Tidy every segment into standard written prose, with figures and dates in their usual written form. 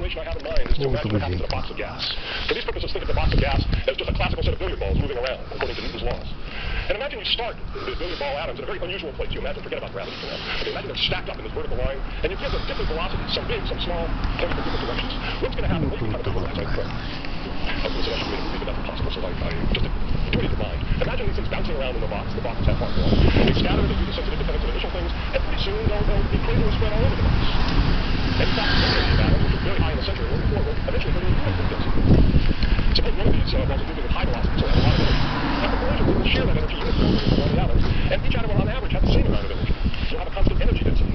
visualization I have in mind is to imagine what happens in a box of gas. For these purposes, think of the box of gas as just a classical set of billiard balls moving around, according to Newton's laws. And imagine you start the billiard ball atoms in a very unusual place. You imagine, forget about gravity for now. Okay, imagine they're stacked up in this vertical line, and you give them different velocities, some big, some small, pointing in different directions. What's going to happen? What do you kind of visualize? I was going to suggest a way to believe that that's impossible, so I just do it in your mind. Imagine these things bouncing around in the box. The box is that far long. They scatter, they do the sensitive dependence of initial things, and pretty soon they'll be crazily spread all over the box. And in fact, one of these atoms, which is very high in the center and low in the floor, will eventually go to a neutron density. Suppose one of these balls is moving with high velocity, so it has a lot of energy. After collision, it will share that energy uniformly among the atoms, and each atom will on average have the same amount of energy. You'll have a constant energy density.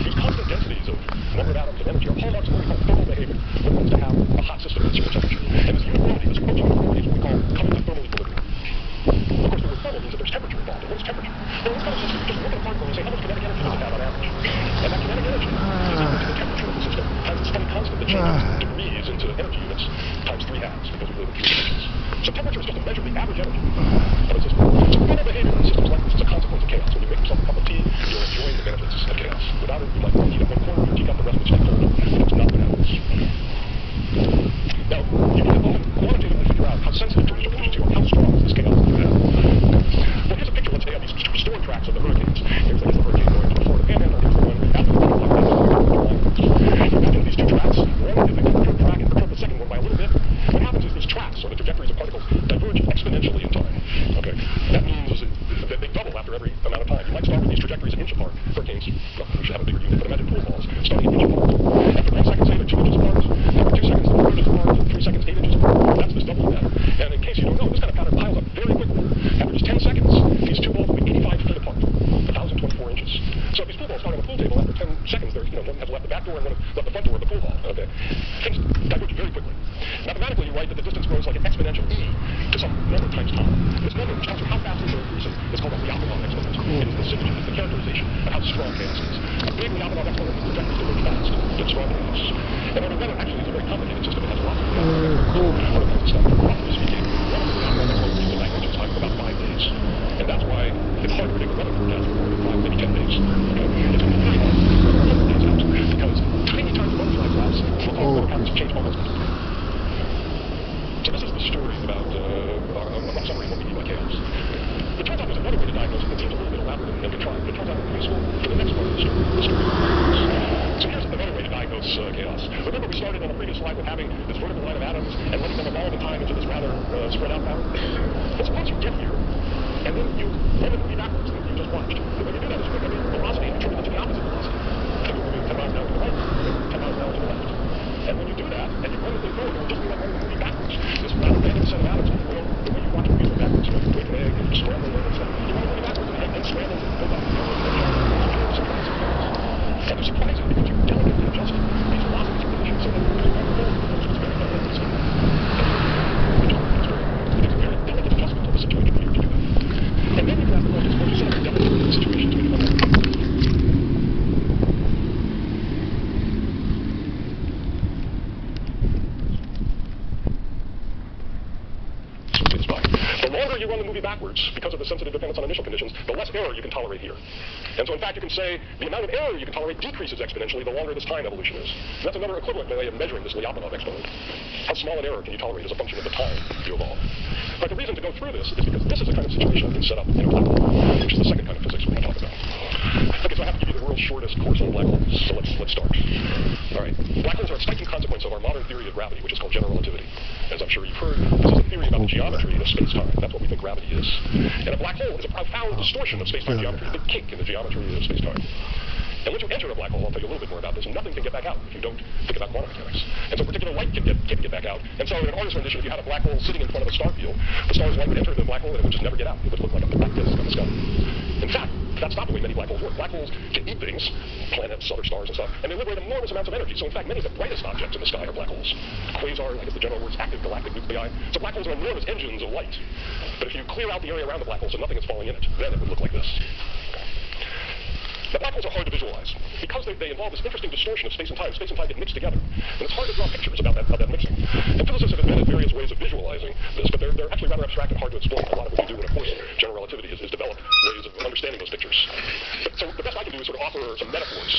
These constant densities of number of atoms and energy are hallmarks of what we call thermal behavior, when it comes to have a hot system at a certain temperature. And this uniformity, this approaching uniformity, is what we call coming to thermal equilibrium. Of course, the word thermal means that there's temperature involved. And what is temperature? Well, in this kind of system, you just look at a particle and say, how much kinetic energy does it have on average? And that kinetic energy is equal to the temperature of the system times its steady constant that changes degrees into energy units times 3 halves, because we live in 3 dimensions. So temperature is just a measure of the average energy of a system. So thermal behavior in systems like this is a consequence of chaos. When you make yourself a cup of tea, you're enjoying the benefits of chaos. Without it, you might heat up one corner of your teacup, the rest would stay cold. But that's not what happens. Now, you can often quantitatively figure out how sensitive to initial conditions you are, how strong is this chaos that you have. Well, here's a picture, let's say, of these storm tracks of the hurricanes. Here's the hurricane going to the Florida Panhandle, here's the one after the 10 o'clock hour. Imagine these two tracks, one if they perturb the track and perturb the second one by a little bit. What happens is these tracks, or the trajectories of particles, diverge exponentially in time. Okay? That means that they double after every amount of time. You might start with these trajectories an inch apart. Hurricanes, well, we should have a bigger unit, but imagine pool balls starting an inch apart. After 1 second, say they're 2 inches apart. After 2 seconds, they're 4 inches apart. 3 seconds, 8 inches apart. That's this doubling pattern. And in case you don't know, this kind of pattern piles up very quickly. After just 10 seconds, these two balls will be 85 feet apart, 1,024 inches. So if these pool balls start on the pool table, after 10 seconds, one has left the back door and one has left the front door of the pool hall. Okay? Things diverge very quickly. Mathematically, you write that the distance grows like an exponential e to some number times time. This number, which tells you how fast things are increasing, is called a Lyapunov exponent. It is the signature, it's the characterization of how strong chaos is. A big Lyapunov exponent is projected to very fast, but strong chaos. And although actually it's a very complicated system, it has lots of all kinds of stuff. Roughly speaking, one of the Lyapunov exponents used in languages time for about 5 days. And that's why it's hard to predict a weather forecast for more than 5, maybe 10 days. Okay? It's going to be very hard to predict 100 days out, because tiny butterfly flaps will cause weather patterns to change almost completely. So this is the story about a rough summary of what we mean by chaos. It turns out there's another way to diagnose it that seems a little bit elaborate and contrived, but it turns out useful for the next part of the story of chaos. So here's another way to diagnose chaos. Remember we started on the previous slide with having this vertical line of atoms and letting them evolve in time into this rather spread out pattern? Well, suppose you get here, and then you run the movie backwards that you just watched. And when you do that, you make every velocity and attribute it to the opposite velocity. So you're moving 10 miles an hour to the right, 10 miles an hour to the left. And when you do that, and you run the thing forward, it will just be like running the movie backwards. This rather random set of atoms will, the way you watch movies go backwards, you break an egg, you scramble it, and stuff. You run the movie backwards, and the egg then scrambles and goes up. And they're surprising because you delicately adjust these velocities conditions so that you run forward. It's very delicate. It takes a very delicate adjustment of the situation for you to do that. And then you can ask the question, suppose you set up a delicate situation to make it undelicate. You run the movie backwards because of the sensitive dependence on initial conditions, the less error you can tolerate here. And so in fact you can say the amount of error you can tolerate decreases exponentially the longer this time evolution is. And that's another equivalent way of measuring this Lyapunov exponent. How small an error can you tolerate as a function of the time you evolve? But the reason to go through this is because this is the kind of situation we can set up in a black hole, which is the second kind of physics we're going to talk about. Okay, so I have to give you the world's shortest course on black holes, so let's start. All right, black holes are a striking consequence of our modern theory of gravity, which is called general relativity. As I'm sure you've heard, this is a theory about the geometry of space-time. That's what we think gravity is. And a black hole is a profound distortion of space-time geometry, a big kink in the geometry of space-time. And once you enter a black hole, I'll tell you a little bit more about this, nothing can get back out if you don't think about quantum mechanics. And so particular light can't get back out. And so in an artist's rendition, if you had a black hole sitting in front of a star field, the star's light would enter the black hole and it would just never get out. It would look like a black disk on the sky. In fact, that's not the way many black holes work. Black holes can eat things, planets, other stars and stuff, and they liberate enormous amounts of energy. So in fact, many of the brightest objects in the sky are black holes. Quasars, I guess the general word's active galactic nuclei. So black holes are enormous engines of light. But if you clear out the area around the black hole so nothing is falling in it, then it would look like this. Now, black holes are hard to visualize because they involve this interesting distortion of space and time. Space and time get mixed together, and it's hard to draw pictures about that mixing. And physicists have invented various ways of visualizing this, but they're actually rather abstract and hard to explain. A lot of what we do in a course in general relativity is develop ways of understanding those pictures. So the best I can do is sort of offer some metaphors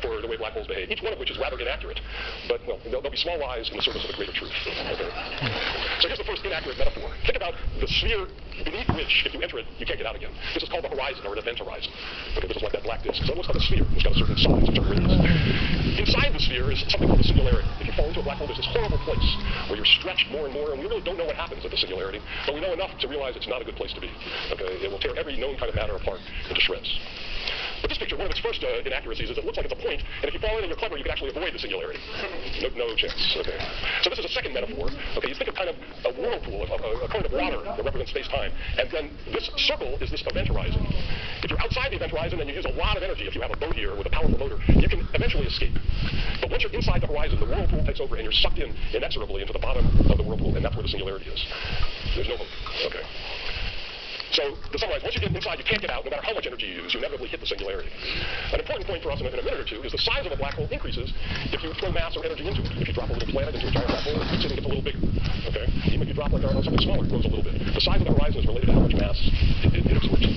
for the way black holes behave, each one of which is rather inaccurate, but well, they'll be small lies in the service of a greater truth. Okay? So here's the first inaccurate metaphor. Think about the sphere beneath which, if you enter it, you can't get out again. This is called the horizon, or an event horizon. Okay, this is like that black disk. So it looks like a sphere. It's got a certain size, a certain radius. Inside the sphere is something called the singularity. If you fall into a black hole, there's this horrible place where you're stretched more and more, and we really don't know what happens at the singularity, but we know enough to realize it's not a good place to be. Okay, it will tear every known kind of matter apart into shreds. But this picture, one of its first inaccuracies is it looks like it's a point, and if you fall in and you're clever, you can actually avoid the singularity. No chance. Okay. So this is a second metaphor. Okay, you think of kind of a whirlpool, a current of water that represents space-time, and then this circle is this event horizon. If you're outside the event horizon and you use a lot of energy, if you have a boat here with a powerful motor, you can eventually escape. But once you're inside the horizon, the whirlpool takes over, and you're sucked in inexorably into the bottom of the whirlpool, and that's where the singularity is. There's no hope. Okay. So, to summarize, once you get inside, you can't get out. No matter how much energy you use, you inevitably hit the singularity. An important point for us in a minute or two is the size of a black hole increases if you throw mass or energy into it. If you drop a little planet into a giant black hole, it gets a little bigger. Okay? Even if you drop like something smaller, it grows a little bit. The size of the horizon is related to how much mass it absorbs.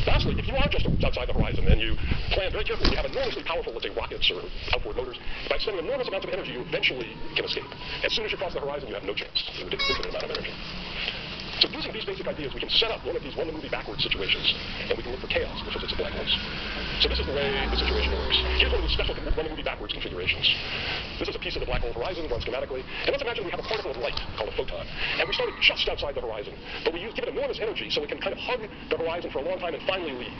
Lastly, if you are just outside the horizon and you plan very carefully, you have enormously powerful, let's say, rockets or outboard motors, by spending enormous amounts of energy, you eventually can escape. As soon as you cross the horizon, you have no chance. You get an infinite amount of energy. So using these basic ideas, we can set up one of these one-to-movie backwards situations, and we can look for chaos in the physics of black holes. So this is the way the situation works. Here's one of the special one-to-movie backwards configurations. This is a piece of the black hole horizon drawn schematically, and let's imagine we have a particle of light called a photon, and we started just outside the horizon, but we give it enormous energy so it can kind of hug the horizon for a long time and finally leave.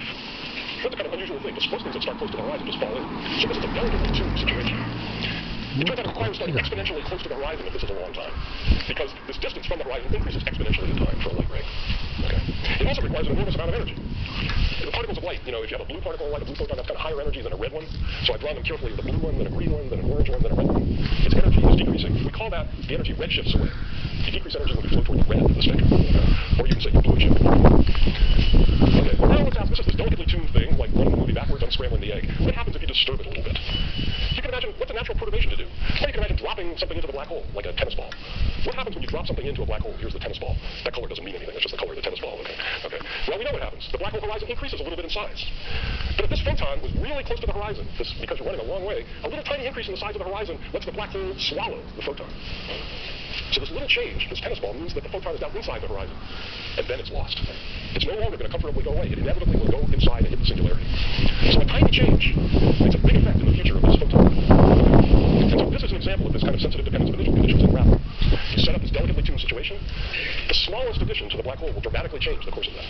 That's a kind of unusual thing, because most things that start close to the horizon just fall in. So this is a delicately tuned situation. It turns out it requires starting exponentially close to the horizon if this is a long time, because this distance from the horizon increases exponentially in time for a light ray. Okay. It also requires an enormous amount of energy. The particles of light, if you have a blue particle of light, a blue photon, that's got higher energy than a red one. So I've drawn them carefully with a blue one, then a green one, then an orange one, then a red one. Its energy is decreasing. We call that the energy redshifts away. You decrease energy when you flow toward the red of the spectrum. Okay. Or you can say blue shift. Okay, well now let's ask, this is this delicately tuned thing, like one movie backwards, unscrambling the egg. What happens if you disturb it a little bit? You can imagine, what's a natural perturbation to do? Well, you can imagine dropping something into the black hole, like a tennis ball. What happens when you drop something into a black hole? Here's the tennis ball. That color doesn't mean anything, it's just the color of the tennis ball. Okay. Well, we know what happens. The black hole horizon increases a little bit in size. But if this photon was really close to the horizon, because you're running a long way, a little tiny increase in the size of the horizon lets the black hole swallow the photon. So this little change, this tennis ball, means that the photon is now inside the horizon, and then it's lost. It's no longer going to comfortably go away. It inevitably will go inside and hit the singularity. So a tiny change makes a big effect in the future of this photon. And so this is an example of this kind of sensitive dependence of initial conditions in gravity. You set up this delicately tuned situation. The smallest addition to the black hole will dramatically change the course of that.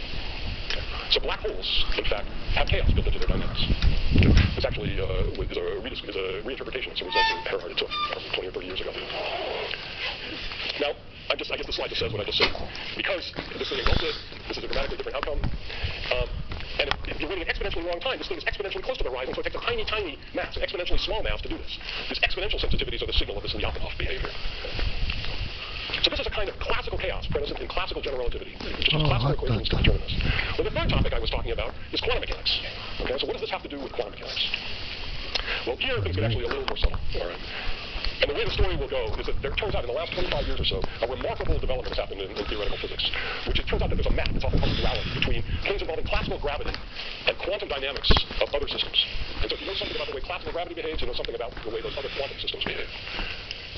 So black holes, in fact, have chaos built into their dynamics. This actually is a reinterpretation of some results that Erhard took 20 or 30 years ago. Now, I guess the slide just says what I just said. Because this thing engulfs it, this is a dramatically different outcome. And if you're waiting an exponentially long time, this thing is exponentially close to the horizon, so it takes a tiny, tiny mass, an exponentially small mass to do this. These exponential sensitivities are the signal of this Lyapunov behavior. So this is a kind of classical chaos present in classical general relativity, which is classical equations to determine this. Well, the third topic I was talking about is quantum mechanics. Okay, so what does this have to do with quantum mechanics? Well, here things get actually a little more subtle. All right. And the way the story will go is that it turns out in the last 25 years or so, a remarkable development has happened in theoretical physics, which it turns out that there's a map, it's often called a duality, between things involving classical gravity and quantum dynamics of other systems. And so if you know something about the way classical gravity behaves, you know something about the way those other quantum systems behave.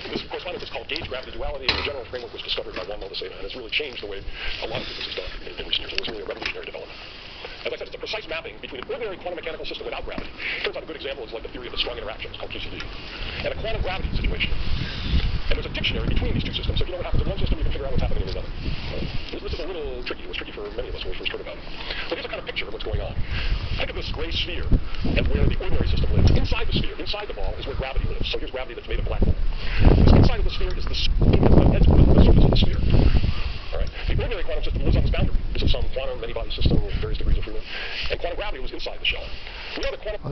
And this correspondence is called gauge gravity duality, and the general framework was discovered by Juan Maldacena, and it's really changed the way a lot of physics is done in recent years. It was really a revolutionary development. As I said, it's a precise mapping between an ordinary quantum mechanical system without gravity. Turns out a good example is like the theory of the strong interactions, called QCD, and a quantum gravity situation. And there's a dictionary between these two systems, so if you know what happens in one system, you can figure out what's happening in another. This is a little tricky. It was tricky for many of us when we first heard about it. But here's a kind of picture of what's going on. Think of this gray sphere and where the ordinary system lives. Inside the sphere, inside the ball, is where gravity lives. So here's gravity that's made of black hole. This inside of the sphere is the surface of the sphere. All right. The ordinary quantum system lives on this boundary. This is some quantum many-body system with various degrees of freedom. And quantum gravity was inside the shell. We know that quantum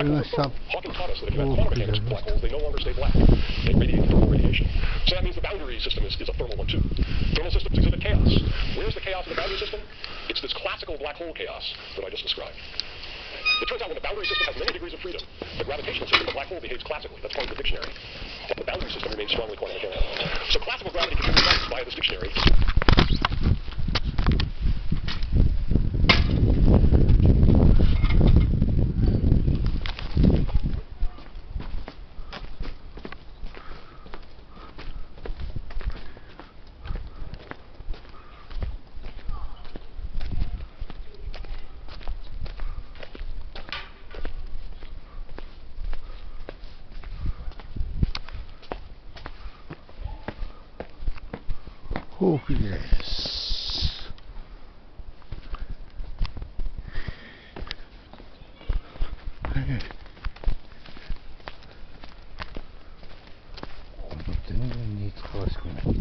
Hawking taught us that if you have quantum mechanics of black holes, they no longer stay black. They radiate thermal radiation. So that means the boundary system is a thermal one too. Thermal systems exhibit chaos. Where's the chaos in the boundary system? It's this classical black hole chaos that I just described. It turns out when the boundary system has many degrees of freedom, the gravitational system of a black hole behaves classically. That's part of the dictionary. And the boundary system remains strongly quantum mechanical. So classical gravity can be reduced via this dictionary. Oh yes. Wat er niet was kunnen.